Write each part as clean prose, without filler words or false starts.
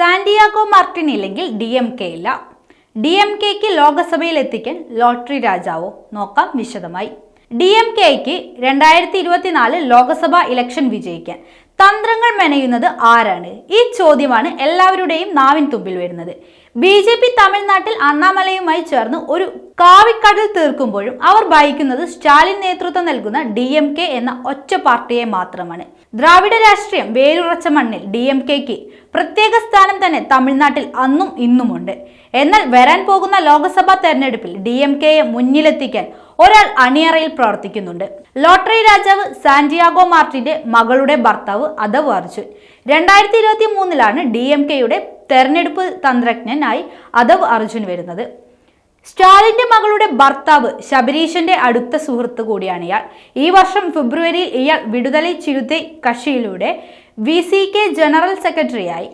Santiago Martin ഇല്ലെങ്കിൽ DMK ഇല്ല. DMKക്ക് ലോകസഭയിൽ എത്തിക്കാൻ ലോട്ടറി രാജാവോ? നോക്കാം വിശദമായി. DMKക്ക് 2024 ലോകസഭാ ഇലക്ഷൻ വിജയിക്കാൻ തന്ത്രങ്ങൾ മെനയുന്നത് ആരാണ്? ഈ ചോദ്യമാണ് എല്ലാവരുടെയും നാവിൻ തുമ്പിൽ വരുന്നത്. BJP തമിഴ്നാട്ടിൽ അണ്ണാമലയുമായി ചേർന്ന് ഒരു കാവിക്കടൽ തീർക്കുമ്പോഴും അവർ ഭയക്കുന്നത് സ്റ്റാലിൻ നേതൃത്വം നൽകുന്ന DMK എന്ന ഒറ്റ പാർട്ടിയെ മാത്രമാണ്. ദ്രാവിഡ രാഷ്ട്രീയം വേരുറച്ച മണ്ണിൽ DMKക്ക് പ്രത്യേക സ്ഥാനം തന്നെ തമിഴ്നാട്ടിൽ അന്നും ഇന്നുമുണ്ട്. എന്നാൽ വരാൻ പോകുന്ന ലോക്സഭാ തെരഞ്ഞെടുപ്പിൽ DMKയെ മുന്നിലെത്തിക്കാൻ ഒരാൾ അണിയറയിൽ പ്രവർത്തിക്കുന്നുണ്ട്. ലോട്ടറി രാജാവ് സാന്റിയാഗോ മാർട്ടിന്റെ മകളുടെ ഭർത്താവ് അദവ് അർജുൻ. 2023 DMKയുടെ തെരഞ്ഞെടുപ്പ് തന്ത്രജ്ഞനായി അദവ് അർജുൻ വരുന്നത്. സ്റ്റാലിന്റെ മകളുടെ ഭർത്താവ് ശബരീശന്റെ അടുത്ത സുഹൃത്ത് കൂടിയാണ് ഇയാൾ. ഈ വർഷം ഫെബ്രുവരിയിൽ ഇയാൾ വിടുതലൈ ചിരുതൈ കക്ഷിയിലൂടെ VCK ജനറൽ സെക്രട്ടറിയായി.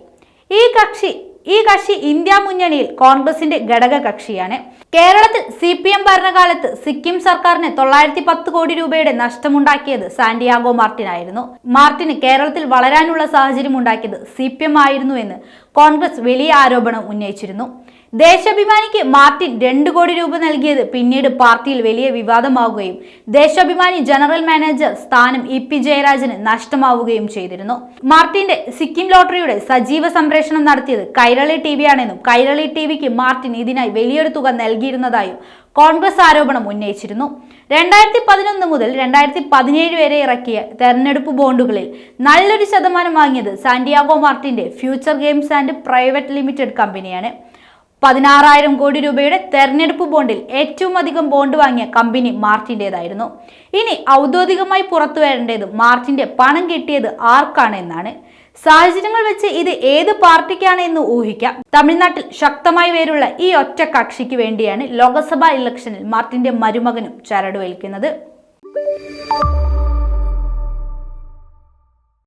ഈ കക്ഷി ഇന്ത്യ മുന്നണിയിൽ കോൺഗ്രസിന്റെ ഘടക കക്ഷിയാണ്. കേരളത്തിൽ CPM ഭരണകാലത്ത് സിക്കിം സർക്കാരിന് 910 കോടി രൂപയുടെ നഷ്ടമുണ്ടാക്കിയത് സാന്റിയാഗോ മാർട്ടിൻ ആയിരുന്നു. മാർട്ടിന് കേരളത്തിൽ വളരാനുള്ള സാഹചര്യം ഉണ്ടാക്കിയത് CPM ആയിരുന്നു എന്ന് കോൺഗ്രസ് വലിയ ആരോപണം ഉന്നയിച്ചിരുന്നു. ദേശാഭിമാനിക്ക് മാർട്ടിൻ 2 കോടി രൂപ നൽകിയത് പിന്നീട് പാർട്ടിയിൽ വലിയ വിവാദമാവുകയും ദേശാഭിമാനി ജനറൽ മാനേജർ സ്ഥാനം EP ജയരാജന് നഷ്ടമാവുകയും ചെയ്തിരുന്നു. മാർട്ടിന്റെ സിക്കിം ലോട്ടറിയുടെ സജീവ സംപ്രേഷണം നടത്തിയത് കൈരളി TV ആണെന്നും കൈരളി TVക്ക് മാർട്ടിൻ ഇതിനായി വലിയൊരു തുക നൽകിയിരുന്നതായും കോൺഗ്രസ് ആരോപണം ഉന്നയിച്ചിരുന്നു. 2011 മുതൽ 2017 വരെ ഇറക്കിയ തെരഞ്ഞെടുപ്പ് ബോണ്ടുകളിൽ നല്ലൊരു ശതമാനം വാങ്ങിയത് സാന്റിയാഗോ മാർട്ടിന്റെ future games and private limited കമ്പനിയാണ്. 16,000 കോടി രൂപയുടെ തെരഞ്ഞെടുപ്പ് ബോണ്ടിൽ ഏറ്റവും അധികം ബോണ്ട് വാങ്ങിയ കമ്പനി മാർട്ടിൻ്റെതായിരുന്നു. ഇനി ഔദ്യോഗികമായി പുറത്തു വരേണ്ടത് മാർട്ടിന്റെ പണം കിട്ടിയത് ആർക്കാണ് എന്നാണ്. സാഹചര്യങ്ങൾ വെച്ച് ഇത് ഏത് പാർട്ടിക്കാണ് എന്ന് ഊഹിക്കാം. തമിഴ്നാട്ടിൽ ശക്തമായി വേരുള്ള ഈ ഒറ്റ കക്ഷിക്ക് വേണ്ടിയാണ് ലോക്സഭാ ഇലക്ഷനിൽ മാർട്ടിന്റെ മരുമകനും ചരടുവലിക്കുന്നത്.